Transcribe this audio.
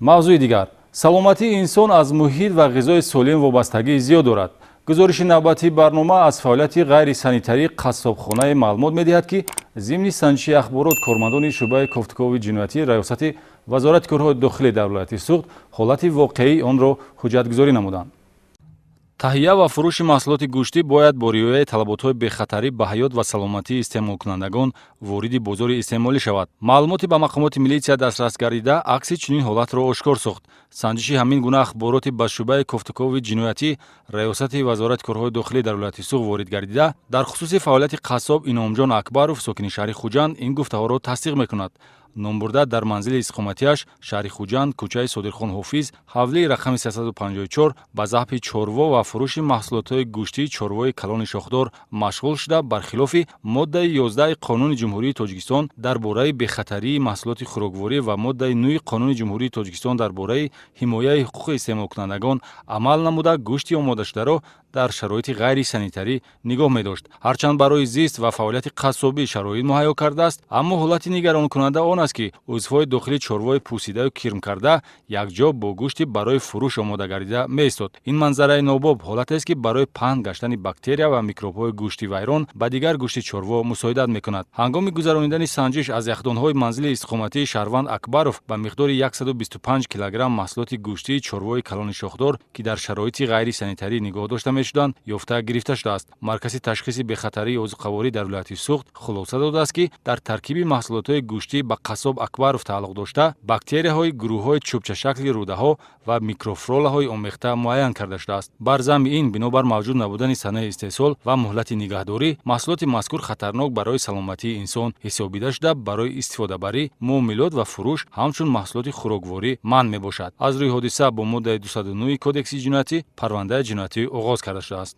мавзӯи дигар, саломатии инсон аз муҳит ва ғизои солим вобастагии зиёд дорад. гузориши навбатии барнома аз фаъолияти ғайрисанитарии қассобхонаи маълумот медиҳад, ки зимни санҷиши ахборот кормандони шуъбаи кофтукови ҷиноятии раёсати вазорати корҳои дохилии давлати суғд ҳолати воқеии онро ҳуҷҷатгузорӣ намуданд. таҳия ва фурӯши маҳсулоти гӯштӣ бояд бо риояи талаботҳои бехатарӣ ба ҳаёт ва саломатии истеъмолкунандагон вориди бозори истеъмолӣ шавад. маълумоти ба мақомоти милитсия дастрас гардида акси чунин ҳолатро ошкор сохт. санҷиши ҳамин гуна ахбороти ба шуъбаи кофтукови ҷиноятӣ раёсати вазорати корҳои дохилии давлати суғд ворид гардида, дар хусуси фаъолияти қассоб Иномҷон Акбаров, сокини шаҳри Хуҷанд, ин гуфтаҳоро тасдиқ мекунад. номбурда дар манзили иstiqоматиаш шаҳри Хуҷанд, кӯчаи Содирхон Ҳофиз, ҳавлии рақами 354 ба заҳби чорво ва фурӯши маҳсулотҳои гӯштии чорвои калони шохдор машғул шуда, бархилофи моддаи 11 Қонуни Ҷумҳурии Тоҷикистон дар бораи бехатарии маҳсулоти хӯрокворӣ ва моддаи 9 Қонуни Ҷумҳурии Тоҷикистон дар бораи ҳимояи ҳуқуқи истеъмолкунандагон амал намуда, гӯшти омодашударо дар шароити ғайрисанитарӣ нигоҳ медошт. ҳарчанд барои зист ва фаъолияти қассобӣ шароит муҳайё кардааст, аммо ҳолати нигаронкунанда он аст, ки узвҳои дохили чорвои пӯсидаю кирм карда якҷо бо гӯшти барои фурӯш омода гардида меистод. ин манзараи нобоб ҳолатест, ки барои паҳн гаштани бактерия ва микробҳои гӯшти вайрон ба дигар гӯшти чорво мусоидат мекунад. ҳангоми гузарониндани санҷиш аз яхдонҳои манзили иstiqоматии Шаҳрванд Акбаров ба миқдори 125 килограмм маҳсулоти гӯштии чорвои калони шохдор, ки дар шароити ғайрисанитарӣ нигоҳ дошта мешуданд, ёфта гирифта шудааст. маркази ташхиси бехатарии озуқавории давлати суғд хулоса додааст, ки дар таркиби маҳсулотҳои гӯштӣ ба қассоб Акбаров тааллуқ дошта бактерияҳои гурӯҳҳои чӯбчашакли рӯдаҳо ва микрофлораҳои омехта муайян карда шудааст. бар замми ин, бинобар мавҷуд набудани санаи истеҳсол ва муҳлати нигаҳдорӣ, маҳсулоти мазкур хатарнок барои саломатии инсон ҳисобида шуда, барои истифодабарӣ, муомилот ва фурӯш ҳамчун маҳсулоти хӯрокворӣ манъ мебошад. аз рӯи ҳодиса бо моддаи 209 Кодекси ҷиноятӣ парвандаи ҷиноятӣ оғоз карда шудааст.